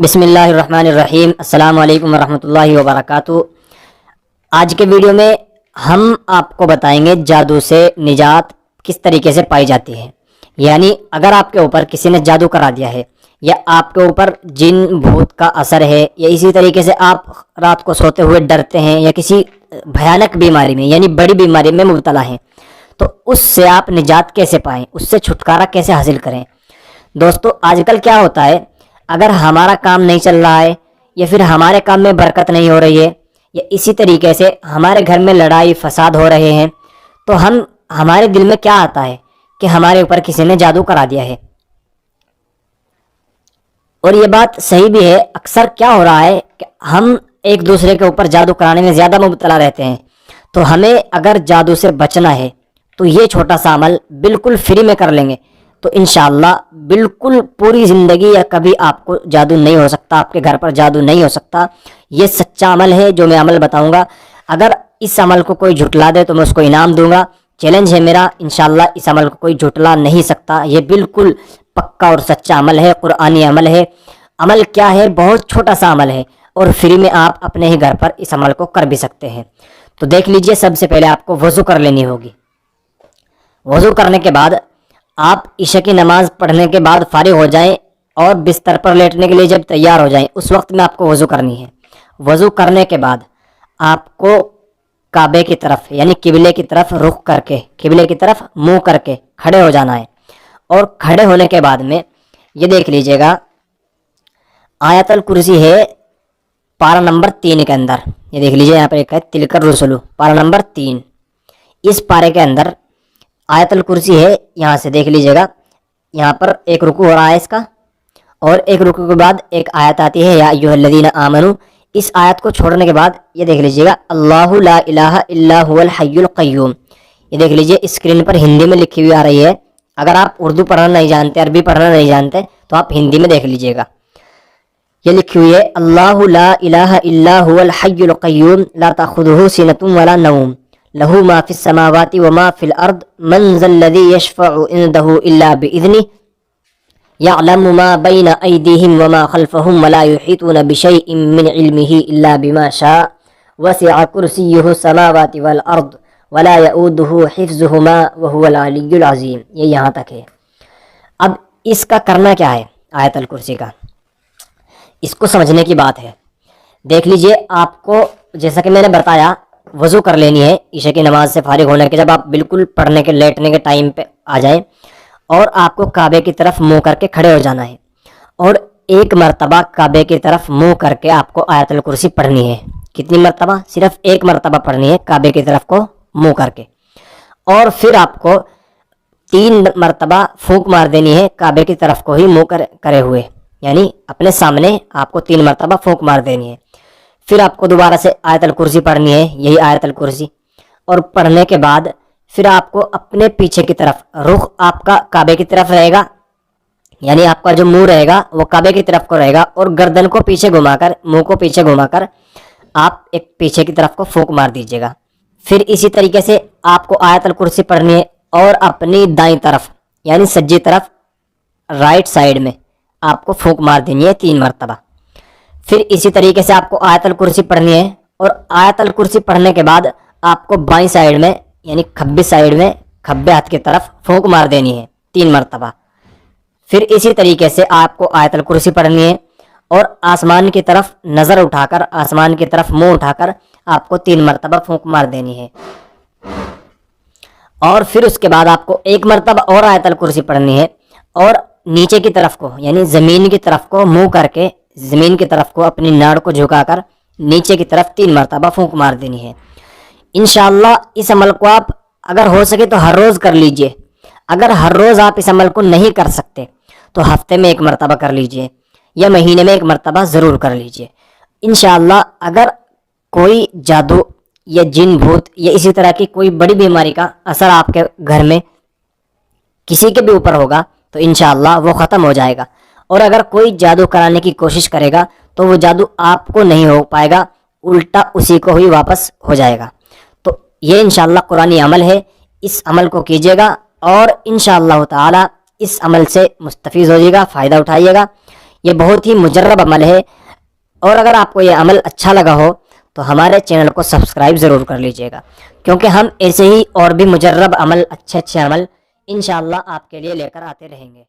بسم اللہ الرحمن الرحیم۔ السلام علیکم ورحمۃ اللہ وبرکاتہ۔ آج کے ویڈیو میں ہم آپ کو بتائیں گے جادو سے نجات کس طریقے سے پائی جاتی ہے۔ یعنی اگر آپ کے اوپر کسی نے جادو کرا دیا ہے یا آپ کے اوپر جن بھوت کا اثر ہے یا اسی طریقے سے آپ رات کو سوتے ہوئے ڈرتے ہیں یا کسی بھیانک بیماری میں یعنی بڑی بیماری میں مبتلا ہیں، تو اس سے آپ نجات کیسے پائیں، اس سے چھٹکارا کیسے حاصل کریں۔ دوستو، آج کل کیا ہوتا ہے، اگر ہمارا کام نہیں چل رہا ہے یا پھر ہمارے کام میں برکت نہیں ہو رہی ہے یا اسی طریقے سے ہمارے گھر میں لڑائی فساد ہو رہے ہیں، تو ہمارے دل میں کیا آتا ہے کہ ہمارے اوپر کسی نے جادو کرا دیا ہے۔ اور یہ بات صحیح بھی ہے۔ اکثر کیا ہو رہا ہے کہ ہم ایک دوسرے کے اوپر جادو کرانے میں زیادہ مبتلا رہتے ہیں، تو ہمیں اگر جادو سے بچنا ہے تو یہ چھوٹا سا عمل بالکل فری میں کر لیں گے تو انشاءاللہ بالکل پوری زندگی یا کبھی آپ کو جادو نہیں ہو سکتا، آپ کے گھر پر جادو نہیں ہو سکتا۔ یہ سچا عمل ہے جو میں عمل بتاؤں گا۔ اگر اس عمل کو کوئی جھٹلا دے تو میں اس کو انعام دوں گا۔ چیلنج ہے میرا، انشاءاللہ اس عمل کو کوئی جھٹلا نہیں سکتا۔ یہ بالکل پکا اور سچا عمل ہے، قرآنی عمل ہے۔ عمل کیا ہے؟ بہت چھوٹا سا عمل ہے اور فری میں آپ اپنے ہی گھر پر اس عمل کو کر بھی سکتے ہیں۔ تو دیکھ لیجئے، سب سے پہلے آپ کو وضو کر لینی ہوگی۔ وضو کرنے کے بعد آپ عشاء کی نماز پڑھنے کے بعد فارغ ہو جائیں اور بستر پر لیٹنے کے لیے جب تیار ہو جائیں، اس وقت میں آپ کو وضو کرنی ہے۔ وضو کرنے کے بعد آپ کو کعبے کی طرف یعنی قبلے کی طرف رخ کر کے، قبلے کی طرف منہ کر کے کھڑے ہو جانا ہے۔ اور کھڑے ہونے کے بعد میں یہ دیکھ لیجئے گا، آیت الکرسی ہے پارہ نمبر 3 کے اندر۔ یہ دیکھ لیجئے، یہاں پر ایک ہے تلک الرسل، پارہ نمبر 3۔ اس پارے کے اندر آیت الکرسی ہے، یہاں سے دیکھ لیجئے گا، یہاں پر ایک رکوع ہو رہا ہے اس کا، اور ایک رکوع کے بعد ایک آیت آتی ہے، یا ایھا الذین آمنو۔ اس آیت کو چھوڑنے کے بعد یہ دیکھ لیجئے گا، اللہ لا الہ الا هو الحی القیوم۔ یہ دیکھ لیجئے اسکرین پر ہندی میں لکھی ہوئی آ رہی ہے۔ اگر آپ اردو پڑھنا نہیں جانتے، عربی پڑھنا نہیں جانتے، تو آپ ہندی میں دیکھ لیجئے گا۔ یہ لکھی ہوئی ہے، اللہ لا الہ الا هو الحی القیوم لا تأخذہ سنۃ ولا نوم لہ ما فی السماوات وما فی الارض من ذا الذی یشفع عنده الا باذنہ یعلم ما بین ایدیہم وما خلفہم ولا یحیطون بشیء من علمہ الا بما شاء وسع کرسیہ السماوات والارض ولا یؤودہ حفظہما وہو العلی العظیم۔ یہ یہاں تک ہے۔ اب اس کا کرنا کیا ہے آیت الکرسی کا، اس کو سمجھنے کی بات ہے۔ دیکھ لیجئے، آپ کو جیسا کہ میں نے بتایا، وضو کر لینی ہے عشاء کی نماز سے فارغ ہونے کے جب آپ بالکل پڑھنے کے لیٹنے کے ٹائم پہ آ جائیں، اور آپ کو کعبے کی طرف منہ کر کے کھڑے ہو جانا ہے، اور ایک مرتبہ کعبے کی طرف منہ کر کے آپ کو آیت الکرسی پڑھنی ہے۔ کتنی مرتبہ؟ صرف ایک مرتبہ پڑھنی ہے کعبے کی طرف کو منہ کر کے، اور پھر آپ کو 3 مرتبہ پھونک مار دینی ہے کعبے کی طرف کو ہی منہ کرے ہوئے، یعنی اپنے سامنے آپ کو 3 مرتبہ پھونک مار دینی ہے۔ پھر آپ کو دوبارہ سے آیت الکرسی پڑھنی ہے، یہی آیت الکرسی، اور پڑھنے کے بعد پھر آپ کو اپنے پیچھے کی طرف، رخ آپ کا کعبے کی طرف رہے گا، یعنی آپ کا جو منہ رہے گا وہ کعبے کی طرف کو رہے گا، اور گردن کو پیچھے گھما کر، منہ کو پیچھے گھما کر آپ ایک پیچھے کی طرف کو پھونک مار دیجیے گا۔ پھر اسی طریقے سے آپ کو آیت الکرسی پڑھنی ہے، اور اپنی دائیں طرف یعنی سجی طرف رائٹ سائیڈ میں آپ کو پھونک مار دینی ہے 3 مرتبہ۔ پھر اسی طریقے سے آپ کو آیت الکرسی پڑھنی ہے، اور آیت الکرسی پڑھنے کے بعد آپ کو بائیں سائیڈ میں یعنی کھبی سائیڈ میں، کھبے ہاتھ کی طرف پھونک مار دینی ہے 3 مرتبہ۔ پھر اسی طریقے سے آپ کو آیت الکرسی پڑھنی ہے، اور آسمان کی طرف نظر اٹھا کر، آسمان کی طرف منہ اٹھا کر آپ کو 3 مرتبہ پھونک مار دینی ہے۔ اور پھر اس کے بعد آپ کو 1 مرتبہ اور آیت الکرسی پڑھنی ہے، اور نیچے کی طرف کو یعنی زمین کی طرف کو منہ کر کے، زمین کی طرف کو اپنی ناڑ کو جھکا کر نیچے کی طرف 3 مرتبہ پھونک مار دینی ہے۔ انشاءاللہ اس عمل کو آپ اگر ہو سکے تو ہر روز کر لیجئے۔ اگر ہر روز آپ اس عمل کو نہیں کر سکتے تو ہفتے میں 1 مرتبہ کر لیجئے، یا مہینے میں 1 مرتبہ ضرور کر لیجئے۔ انشاءاللہ اگر کوئی جادو یا جن بھوت یا اسی طرح کی کوئی بڑی بیماری کا اثر آپ کے گھر میں کسی کے بھی اوپر ہوگا تو انشاءاللہ وہ ختم ہو جائے گا، اور اگر کوئی جادو کرانے کی کوشش کرے گا تو وہ جادو آپ کو نہیں ہو پائے گا، الٹا اسی کو ہی واپس ہو جائے گا۔ تو یہ انشاءاللہ قرآنی عمل ہے، اس عمل کو کیجیے گا، اور انشاءاللہ تعالی اس عمل سے مستفیض ہوجیے گا، فائدہ اٹھائیے گا۔ یہ بہت ہی مجرب عمل ہے، اور اگر آپ کو یہ عمل اچھا لگا ہو تو ہمارے چینل کو سبسکرائب ضرور کر لیجئے گا، کیونکہ ہم ایسے ہی اور بھی مجرب عمل، اچھے عمل انشاءاللہ آپ کے لیے لے کر آتے رہیں گے۔